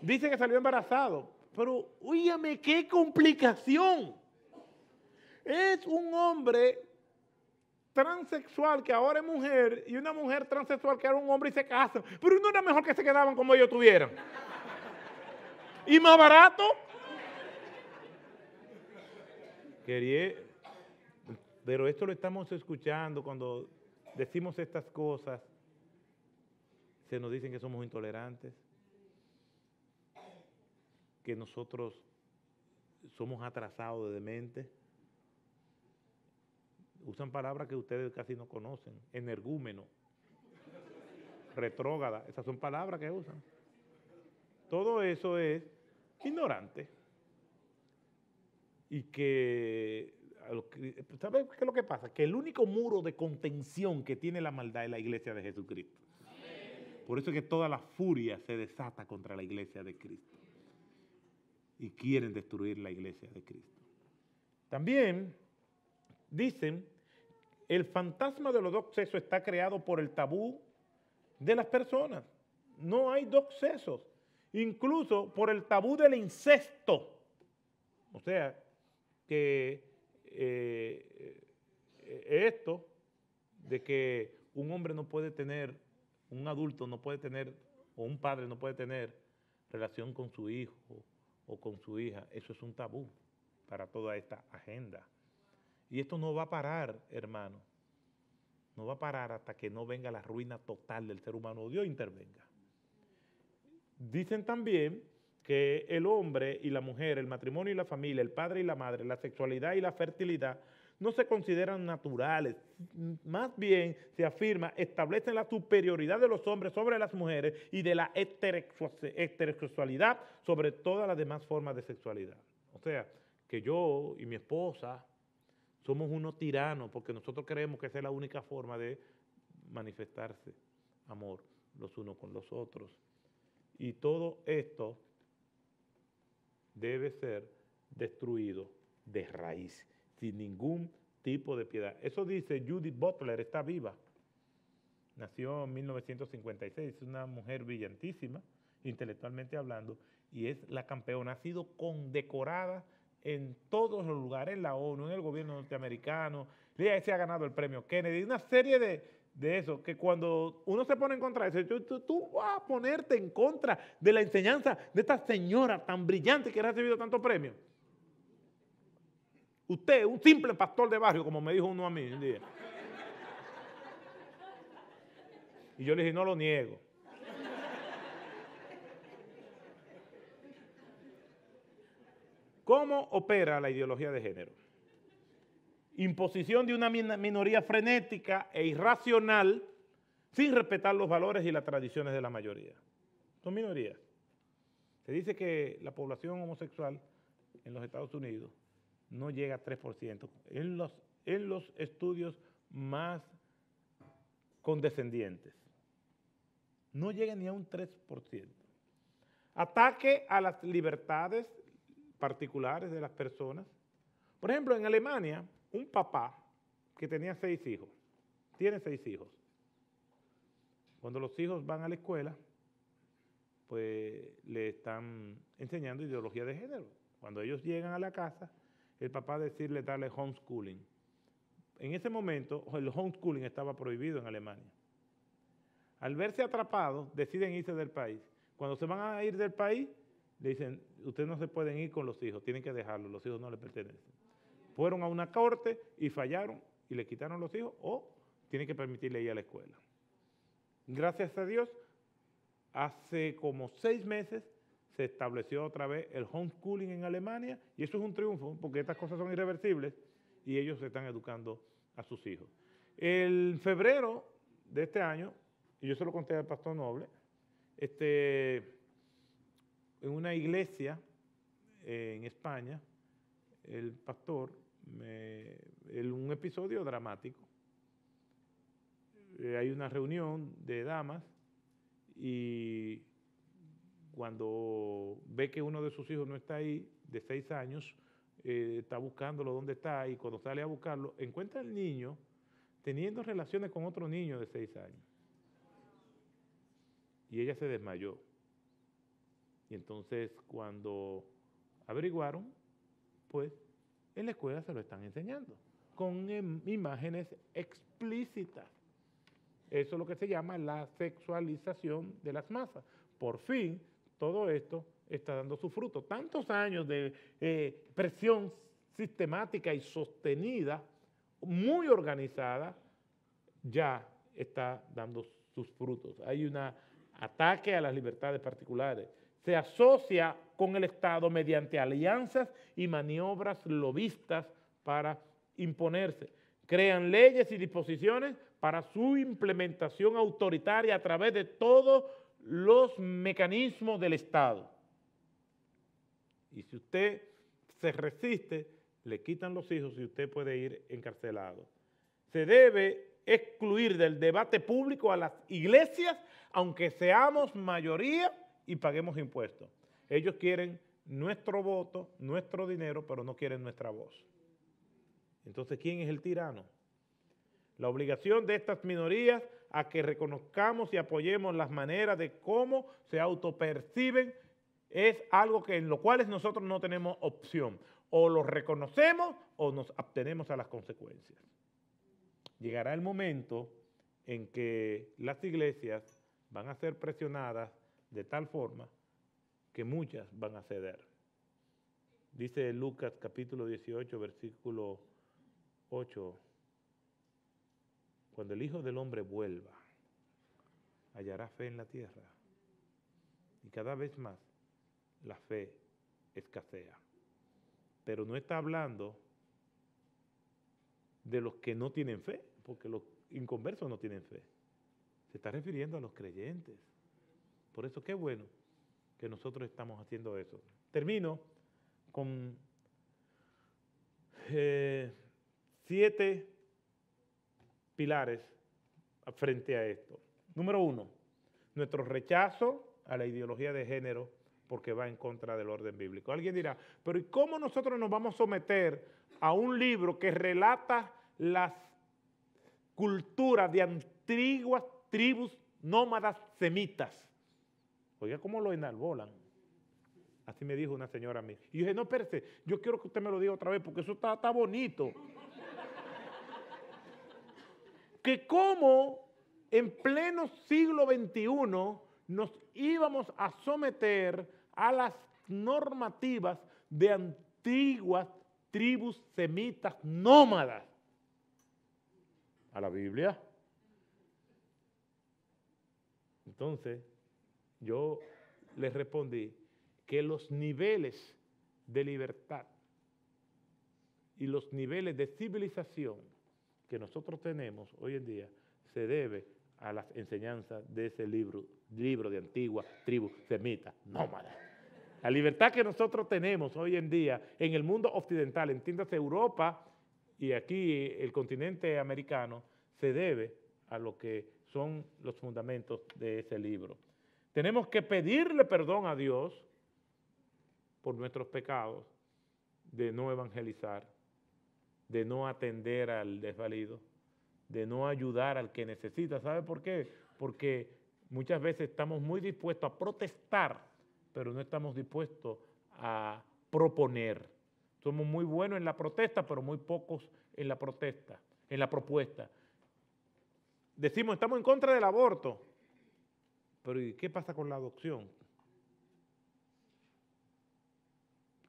dice que salió embarazado, pero óyame, qué complicación. Es un hombre transexual que ahora es mujer y una mujer transexual que era un hombre y se casan. Pero no era mejor que se quedaban como ellos tuvieran. Y más barato. Pero esto lo estamos escuchando cuando decimos estas cosas. Se nos dicen que somos intolerantes, que nosotros somos atrasados de mente. Usan palabras que ustedes casi no conocen, energúmeno, retrógrada, esas son palabras que usan. Todo eso es ignorante. Y ¿sabes qué es lo que pasa? Que el único muro de contención que tiene la maldad es la iglesia de Jesucristo. Por eso es que toda la furia se desata contra la iglesia de Cristo. Y quieren destruir la iglesia de Cristo. También dicen, el fantasma de los dos sexos está creado por el tabú de las personas. No hay dos sexos. Incluso por el tabú del incesto. O sea, que esto de que un hombre no puede tener, un adulto no puede tener, o un padre no puede tener relación con su hijo o con su hija, eso es un tabú para toda esta agenda. Y esto no va a parar, hermano. No va a parar hasta que no venga la ruina total del ser humano, Dios intervenga. Dicen también que el hombre y la mujer, el matrimonio y la familia, el padre y la madre, la sexualidad y la fertilidad no se consideran naturales. Más bien, se afirma, establecen la superioridad de los hombres sobre las mujeres y de la heterosexualidad sobre todas las demás formas de sexualidad. O sea, que yo y mi esposa somos unos tiranos porque nosotros creemos que esa es la única forma de manifestarse amor los unos con los otros. Y todo esto debe ser destruido de raíz, sin ningún tipo de piedad. Eso dice Judith Butler, está viva. Nació en 1956, es una mujer brillantísima, intelectualmente hablando, y es la campeona. Ha sido condecorada en todos los lugares, en la ONU, en el gobierno norteamericano. Ella se ha ganado el premio Kennedy, una serie de eso, que cuando uno se pone en contra de eso, tú vas a ponerte en contra de la enseñanza de esta señora tan brillante que ha recibido tantos premios. Usted, un simple pastor de barrio, como me dijo uno a mí un día. Y yo le dije, no lo niego. ¿Cómo opera la ideología de género? Imposición de una minoría frenética e irracional sin respetar los valores y las tradiciones de la mayoría. Son minorías. Se dice que la población homosexual en los Estados Unidos no llega a 3%. En los estudios más condescendientes. No llega ni a un 3%. Ataque a las libertades particulares de las personas. Por ejemplo, en Alemania, un papá que tenía 6 hijos, tiene 6 hijos. Cuando los hijos van a la escuela, pues le están enseñando ideología de género. Cuando ellos llegan a la casa, el papá decirle darle homeschooling. En ese momento, el homeschooling estaba prohibido en Alemania. Al verse atrapados, deciden irse del país. Cuando se van a ir del país, le dicen, ustedes no se pueden ir con los hijos, tienen que dejarlos, los hijos no les pertenecen. Fueron a una corte y fallaron y le quitaron los hijos o tienen que permitirle ir a la escuela. Gracias a Dios, hace como 6 meses se estableció otra vez el homeschooling en Alemania, y eso es un triunfo, porque estas cosas son irreversibles, y ellos se están educando a sus hijos. En febrero de este año, y yo se lo conté al pastor Noble, en una iglesia en España, el pastor, un episodio dramático. Hay una reunión de damas y cuando ve que uno de sus hijos no está ahí, de 6 años, está buscándolo dónde está, y cuando sale a buscarlo, encuentra al niño teniendo relaciones con otro niño de 6 años. Y ella se desmayó. Y entonces cuando averiguaron, pues en la escuela se lo están enseñando, con imágenes explícitas. Eso es lo que se llama la sexualización de las masas. Por fin, todo esto está dando su fruto. Tantos años de presión sistemática y sostenida, muy organizada, ya está dando sus frutos. Hay un ataque a las libertades particulares. Se asocia con el Estado mediante alianzas y maniobras lobistas para imponerse. Crean leyes y disposiciones para su implementación autoritaria a través de todos los mecanismos del Estado. Y si usted se resiste, le quitan los hijos y usted puede ir encarcelado. Se debe excluir del debate público a las iglesias, aunque seamos mayoría y paguemos impuestos. Ellos quieren nuestro voto, nuestro dinero, pero no quieren nuestra voz. Entonces, ¿quién es el tirano? La obligación de estas minorías a que reconozcamos y apoyemos las maneras de cómo se autoperciben es algo en lo cual nosotros no tenemos opción. O lo reconocemos o nos abstenemos a las consecuencias. Llegará el momento en que las iglesias van a ser presionadas de tal forma que muchas van a ceder. Dice Lucas capítulo 18, versículo 8, cuando el Hijo del Hombre vuelva, hallará fe en la tierra. Y cada vez más la fe escasea. Pero no está hablando de los que no tienen fe, porque los inconversos no tienen fe. Se está refiriendo a los creyentes. Por eso qué bueno que nosotros estamos haciendo eso. Termino con 7 pilares frente a esto. Número 1, nuestro rechazo a la ideología de género porque va en contra del orden bíblico. Alguien dirá, pero ¿y cómo nosotros nos vamos a someter a un libro que relata las culturas de antiguas tribus nómadas semitas? Oiga, ¿cómo lo enarbolan? Así me dijo una señora a mí. Y yo dije, no, espérese, yo quiero que usted me lo diga otra vez porque eso está bonito. Que cómo en pleno siglo XXI nos íbamos a someter a las normativas de antiguas tribus semitas nómadas. A la Biblia. Entonces, yo les respondí que los niveles de libertad y los niveles de civilización que nosotros tenemos hoy en día se debe a las enseñanzas de ese libro de antigua tribu semita nómada. La libertad que nosotros tenemos hoy en día en el mundo occidental, entiéndase Europa y aquí el continente americano, se debe a lo que son los fundamentos de ese libro. Tenemos que pedirle perdón a Dios por nuestros pecados de no evangelizar, de no atender al desvalido, de no ayudar al que necesita. ¿Sabe por qué? Porque muchas veces estamos muy dispuestos a protestar, pero no estamos dispuestos a proponer. Somos muy buenos en la protesta, pero muy pocos en la protesta, en la propuesta. Decimos, estamos en contra del aborto, pero ¿y qué pasa con la adopción?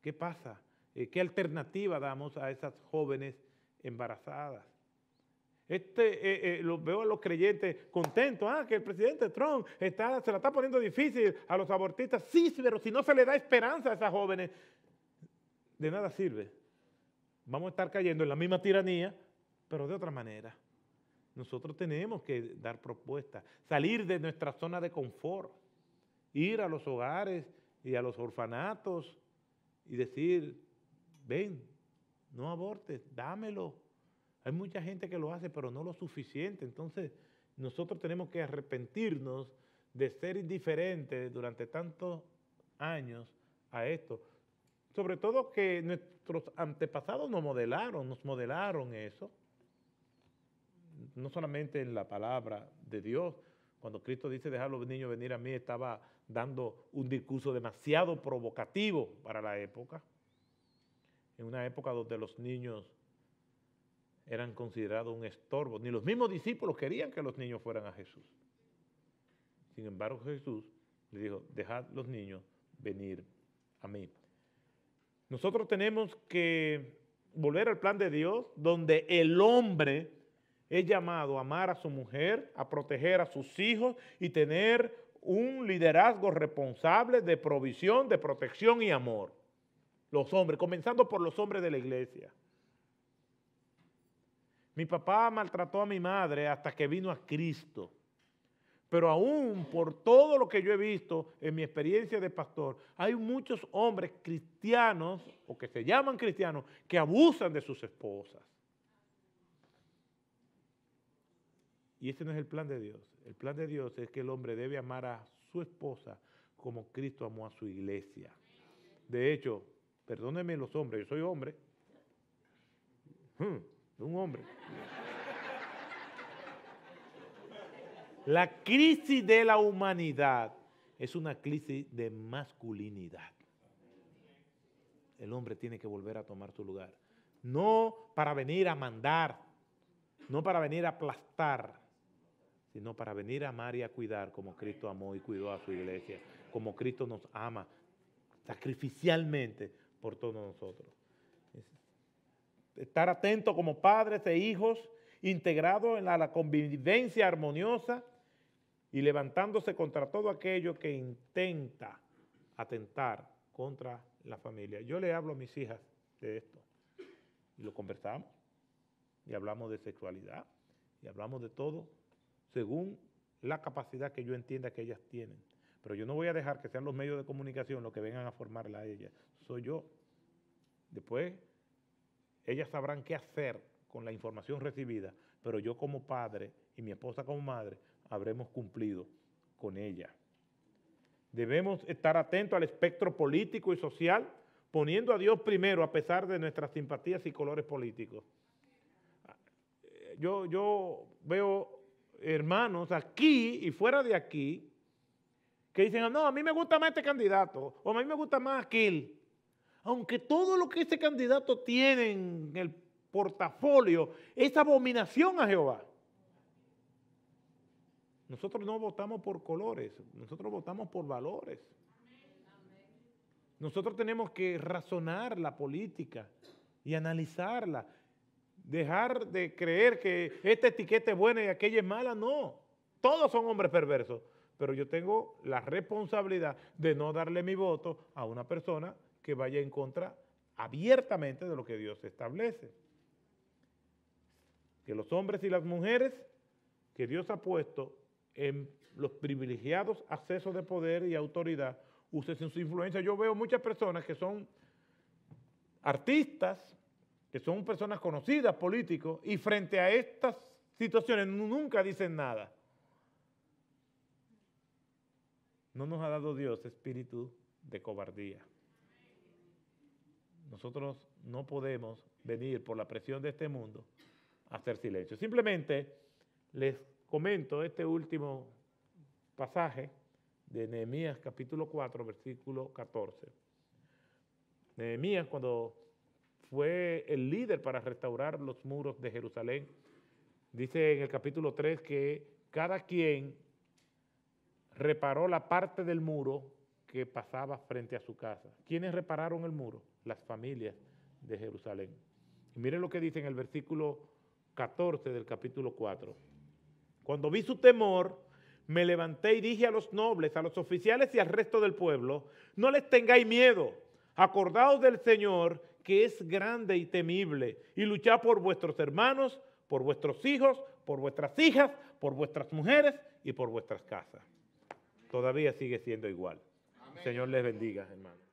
¿Qué pasa? ¿Qué alternativa damos a esas jóvenes embarazadas? Veo a los creyentes contentos, que el presidente Trump se la está poniendo difícil a los abortistas. Sí, pero si no se le da esperanza a esas jóvenes, de nada sirve. Vamos a estar cayendo en la misma tiranía, pero de otra manera. Nosotros tenemos que dar propuestas, salir de nuestra zona de confort, ir a los hogares y a los orfanatos y decir, ven, no abortes, dámelo. Hay mucha gente que lo hace, pero no lo suficiente. Entonces, nosotros tenemos que arrepentirnos de ser indiferentes durante tantos años a esto. Sobre todo que nuestros antepasados nos modelaron eso. No solamente en la palabra de Dios. Cuando Cristo dice dejar a los niños venir a mí, estaba dando un discurso demasiado provocativo para la época. En una época donde los niños eran considerados un estorbo. Ni los mismos discípulos querían que los niños fueran a Jesús. Sin embargo, Jesús le dijo, dejad los niños venir a mí. Nosotros tenemos que volver al plan de Dios, donde el hombre es llamado a amar a su mujer, a proteger a sus hijos y tener un liderazgo responsable de provisión, de protección y amor. Los hombres, comenzando por los hombres de la iglesia. Mi papá maltrató a mi madre hasta que vino a Cristo. Pero aún por todo lo que yo he visto en mi experiencia de pastor, hay muchos hombres cristianos, o que se llaman cristianos, que abusan de sus esposas. Y ese no es el plan de Dios. El plan de Dios es que el hombre debe amar a su esposa como Cristo amó a su iglesia. De hecho, perdónenme los hombres, yo soy hombre. Un hombre. La crisis de la humanidad es una crisis de masculinidad. El hombre tiene que volver a tomar su lugar. No para venir a mandar, no para venir a aplastar, sino para venir a amar y a cuidar como Cristo amó y cuidó a su iglesia, como Cristo nos ama sacrificialmente por todos nosotros. Estar atento como padres e hijos, integrados en la convivencia armoniosa y levantándose contra todo aquello que intenta atentar contra la familia. Yo le hablo a mis hijas de esto y lo conversamos y hablamos de sexualidad y hablamos de todo según la capacidad que yo entienda que ellas tienen. Pero yo no voy a dejar que sean los medios de comunicación los que vengan a formarla a ellas. Soy yo. Después, ellas sabrán qué hacer con la información recibida, pero yo como padre y mi esposa como madre habremos cumplido con ella. Debemos estar atentos al espectro político y social, poniendo a Dios primero a pesar de nuestras simpatías y colores políticos. Yo veo hermanos aquí y fuera de aquí que dicen, no, a mí me gusta más este candidato, o a mí me gusta más aquel. Aunque todo lo que ese candidato tiene en el portafolio es abominación a Jehová. Nosotros no votamos por colores, nosotros votamos por valores. Nosotros tenemos que razonar la política y analizarla. Dejar de creer que esta etiqueta es buena y aquella es mala, no. Todos son hombres perversos, pero yo tengo la responsabilidad de no darle mi voto a una persona que vaya en contra abiertamente de lo que Dios establece. Que los hombres y las mujeres que Dios ha puesto en los privilegiados accesos de poder y autoridad usen su influencia. Yo veo muchas personas que son artistas, que son personas conocidas, políticos, y frente a estas situaciones nunca dicen nada. No nos ha dado Dios espíritu de cobardía. Nosotros no podemos venir por la presión de este mundo a hacer silencio. Simplemente les comento este último pasaje de Nehemías capítulo 4, versículo 14. Nehemías, cuando fue el líder para restaurar los muros de Jerusalén, dice en el capítulo 3 que cada quien reparó la parte del muro que pasaba frente a su casa. ¿Quiénes repararon el muro? Las familias de Jerusalén. Y miren lo que dice en el versículo 14 del capítulo 4. Cuando vi su temor, me levanté y dije a los nobles, a los oficiales y al resto del pueblo, no les tengáis miedo, acordaos del Señor, que es grande y temible, y luchad por vuestros hermanos, por vuestros hijos, por vuestras hijas, por vuestras mujeres y por vuestras casas. Todavía sigue siendo igual. Amén. Señor les bendiga, hermanos.